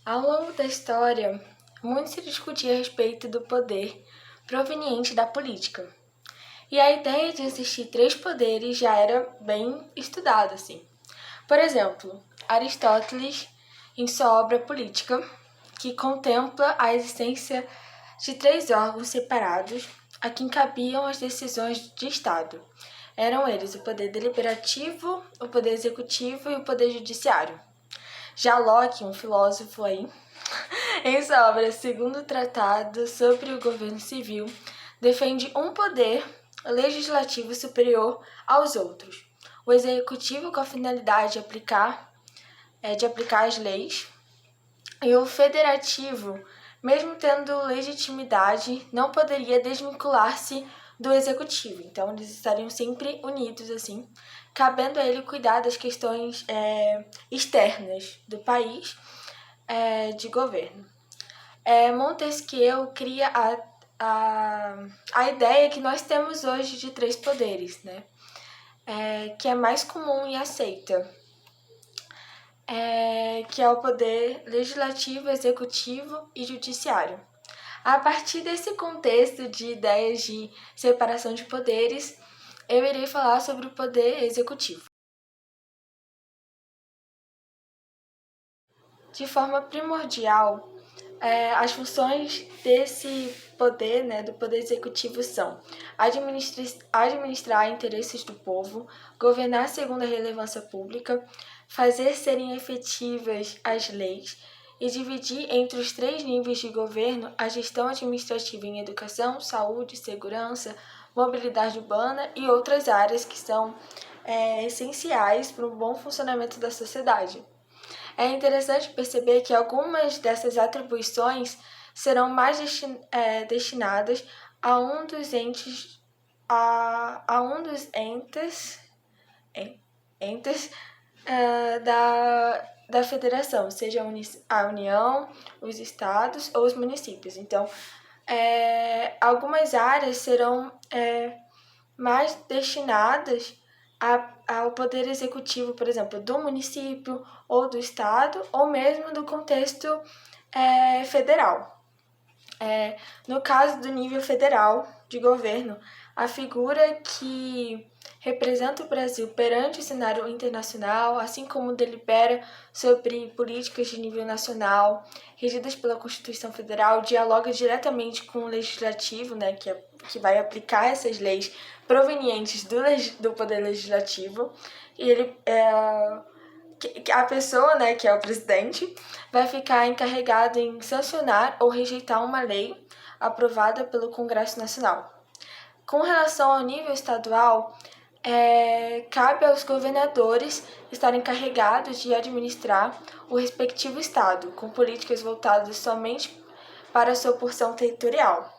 Ao longo da história, muito se discutia a respeito do poder proveniente da política. E a ideia de existir três poderes já era bem estudada, assim. Por exemplo, Aristóteles, em sua obra Política, que contempla a existência de três órgãos separados a quem cabiam as decisões de Estado. Eram eles o poder deliberativo, o poder executivo e o poder judiciário. Já Locke, um filósofo aí, em sua obra Segundo Tratado sobre o Governo Civil, defende um poder legislativo superior aos outros. O executivo com a finalidade de aplicar as leis, e o federativo, mesmo tendo legitimidade, não poderia desvincular-se do executivo. Então, eles estariam sempre unidos, assim, cabendo a ele cuidar das questões externas do país de governo. Montesquieu cria a ideia que nós temos hoje de três poderes, né? Que é mais comum e aceita, que é o poder legislativo, executivo e judiciário. A partir desse contexto de ideias de separação de poderes, eu irei falar sobre o poder executivo. De forma primordial, as funções desse poder, né, do poder executivo são administrar interesses do povo, governar segundo a relevância pública, fazer serem efetivas as leis e dividir entre os três níveis de governo a gestão administrativa em educação, saúde, segurança, mobilidade urbana e outras áreas que são essenciais para o bom funcionamento da sociedade. É interessante perceber que algumas dessas atribuições serão mais destinadas a um dos entes da federação, seja a União, os estados ou os municípios. Então, algumas áreas serão mais destinadas ao poder executivo, por exemplo, do município ou do estado, ou mesmo do contexto federal. No caso do nível federal de governo, a figura que representa o Brasil perante o cenário internacional, assim como delibera sobre políticas de nível nacional, regidas pela Constituição Federal, dialoga diretamente com o Legislativo, né, que vai aplicar essas leis provenientes do Poder Legislativo, e a pessoa, né, que é o presidente, vai ficar encarregado em sancionar ou rejeitar uma lei aprovada pelo Congresso Nacional. Com relação ao nível estadual, cabe aos governadores estarem encarregados de administrar o respectivo estado, com políticas voltadas somente para a sua porção territorial,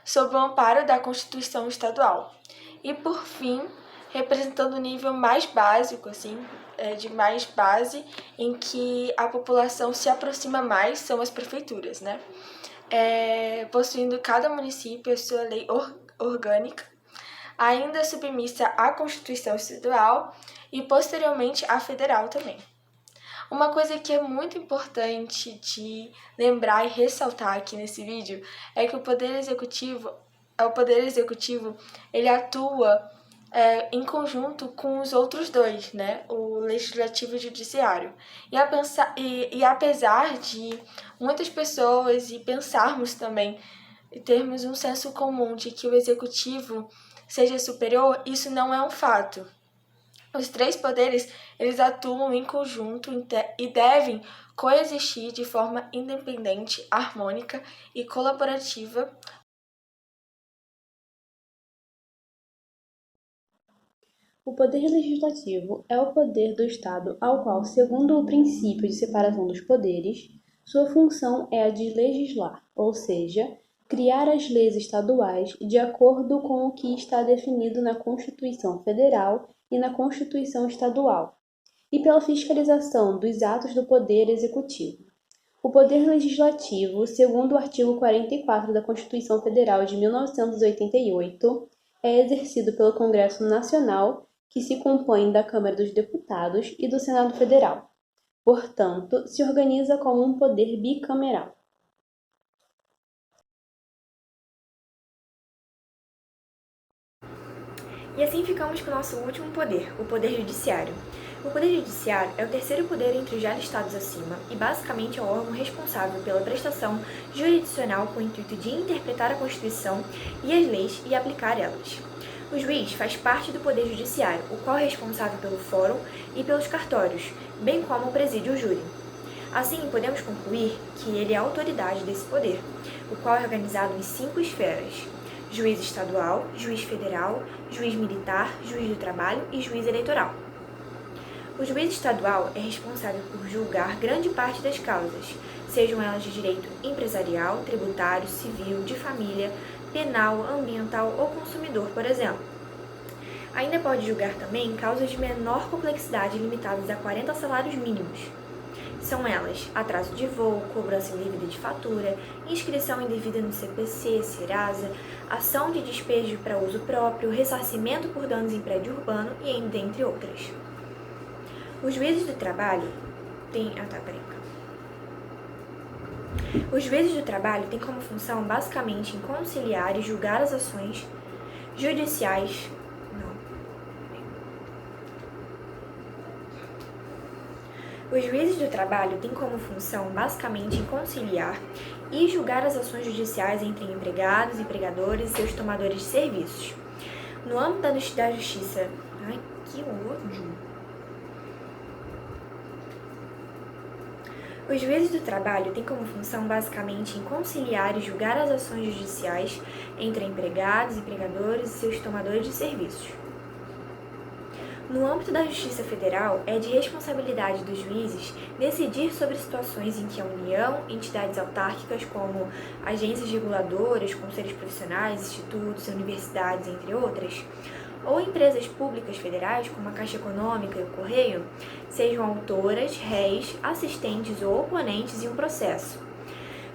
sob o amparo da Constituição Estadual. E, por fim, representando o nível mais básico, assim, de mais base, em que a população se aproxima mais, são as prefeituras, né? Possuindo cada município a sua lei orgânica, ainda submissa à Constituição Estadual e, posteriormente, à federal também. Uma coisa que é muito importante de lembrar e ressaltar aqui nesse vídeo é que o Poder Executivo, ele atua em conjunto com os outros dois, né? O Legislativo e o Judiciário. E apesar de muitas pessoas e pensarmos também, e termos um senso comum de que o Executivo seja superior, isso não é um fato. Os três poderes, eles atuam em conjunto e devem coexistir de forma independente, harmônica e colaborativa. O poder legislativo é o poder do Estado ao qual, segundo o princípio de separação dos poderes, sua função é a de legislar, ou seja, criar as leis estaduais de acordo com o que está definido na Constituição Federal e na Constituição Estadual, e pela fiscalização dos atos do Poder Executivo. O Poder Legislativo, segundo o artigo 44 da Constituição Federal de 1988, é exercido pelo Congresso Nacional, que se compõe da Câmara dos Deputados e do Senado Federal. Portanto, se organiza como um poder bicameral. E assim ficamos com o nosso último poder, o poder judiciário. O poder judiciário é o terceiro poder entre os já listados acima e basicamente é o órgão responsável pela prestação jurisdicional com o intuito de interpretar a Constituição e as leis e aplicar elas. O juiz faz parte do poder judiciário, o qual é responsável pelo fórum e pelos cartórios, bem como preside o júri. Assim, podemos concluir que ele é a autoridade desse poder, o qual é organizado em 5 esferas: juiz estadual, juiz federal, juiz militar, juiz do trabalho e juiz eleitoral. O juiz estadual é responsável por julgar grande parte das causas, sejam elas de direito empresarial, tributário, civil, de família, penal, ambiental ou consumidor, por exemplo. Ainda pode julgar também causas de menor complexidade limitadas a 40 salários mínimos. São elas atraso de voo, cobrança indevida de fatura, inscrição indevida no CPC, Serasa, ação de despejo para uso próprio, ressarcimento por danos em prédio urbano e dentre outras. Os juízes do trabalho têm... Os juízes do trabalho têm como função basicamente conciliar e julgar as ações judiciais. Os juízes do trabalho têm como função basicamente conciliar e julgar as ações judiciais entre empregados, empregadores e seus tomadores de serviços. No âmbito da justiça... Ai, que ódio! Os juízes do trabalho têm como função basicamente conciliar e julgar as ações judiciais entre empregados, empregadores e seus tomadores de serviços. No âmbito da Justiça Federal, é de responsabilidade dos juízes decidir sobre situações em que a União, entidades autárquicas como agências reguladoras, conselhos profissionais, institutos, universidades, entre outras, ou empresas públicas federais, como a Caixa Econômica e o Correio, sejam autoras, réis, assistentes ou oponentes em um processo.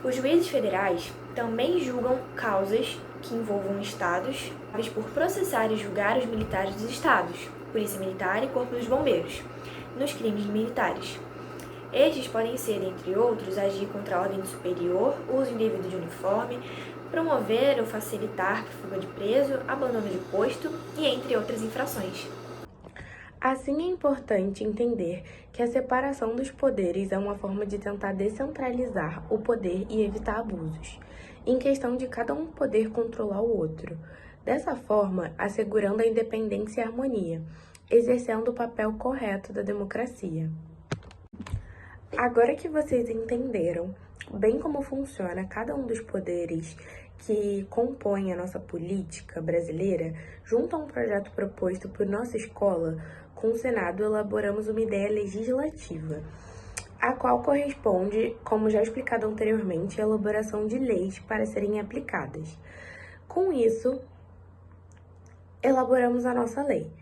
Os juízes federais também julgam causas que envolvam estados por processar e julgar os militares dos estados, Polícia Militar e Corpo dos Bombeiros, nos crimes militares. Estes podem ser, entre outros, agir contra a ordem superior, uso indevido de uniforme, promover ou facilitar fuga de preso, abandono de posto e entre outras infrações. Assim, é importante entender que a separação dos poderes é uma forma de tentar descentralizar o poder e evitar abusos, em questão de cada um poder controlar o outro. Dessa forma, assegurando a independência e a harmonia, exercendo o papel correto da democracia. Agora que vocês entenderam bem como funciona cada um dos poderes que compõem a nossa política brasileira, junto a um projeto proposto por nossa escola, com o Senado elaboramos uma ideia legislativa, a qual corresponde, como já explicado anteriormente, à elaboração de leis para serem aplicadas. Com isso, elaboramos a nossa lei,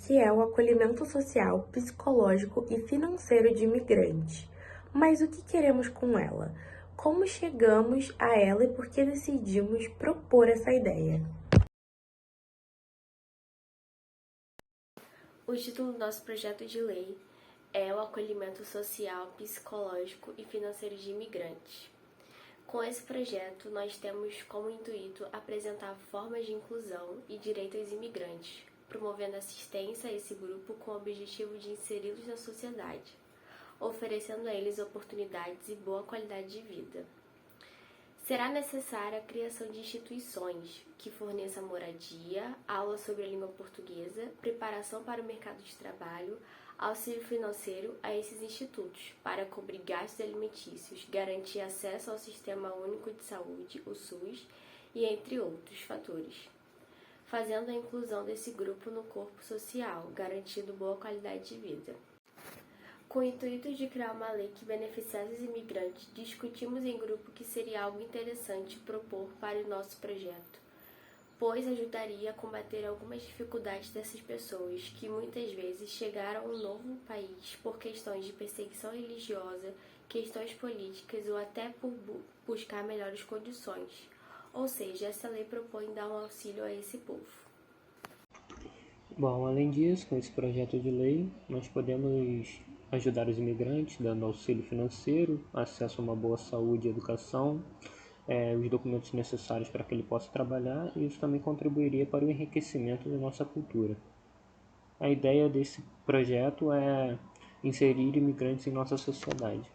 que é o acolhimento social, psicológico e financeiro de imigrantes. Mas o que queremos com ela? Como chegamos a ela e por que decidimos propor essa ideia? O título do nosso projeto de lei é o acolhimento social, psicológico e financeiro de imigrantes. Com esse projeto, nós temos como intuito apresentar formas de inclusão e direito aos imigrantes, promovendo assistência a esse grupo com o objetivo de inseri-los na sociedade, oferecendo a eles oportunidades e boa qualidade de vida. Será necessária a criação de instituições que forneçam moradia, aulas sobre a língua portuguesa, preparação para o mercado de trabalho, auxílio financeiro a esses institutos, para cobrir gastos alimentícios, garantir acesso ao Sistema Único de Saúde, o SUS, e entre outros fatores, fazendo a inclusão desse grupo no corpo social, garantindo boa qualidade de vida. Com o intuito de criar uma lei que beneficiasse os imigrantes, discutimos em grupo que seria algo interessante propor para o nosso projeto, pois ajudaria a combater algumas dificuldades dessas pessoas que muitas vezes chegaram a um novo país por questões de perseguição religiosa, questões políticas ou até por buscar melhores condições. Ou seja, essa lei propõe dar um auxílio a esse povo. Bom, além disso, com esse projeto de lei, nós podemos ajudar os imigrantes, dando auxílio financeiro, acesso a uma boa saúde e educação, os documentos necessários para que ele possa trabalhar, e isso também contribuiria para o enriquecimento da nossa cultura. A ideia desse projeto é inserir imigrantes em nossa sociedade.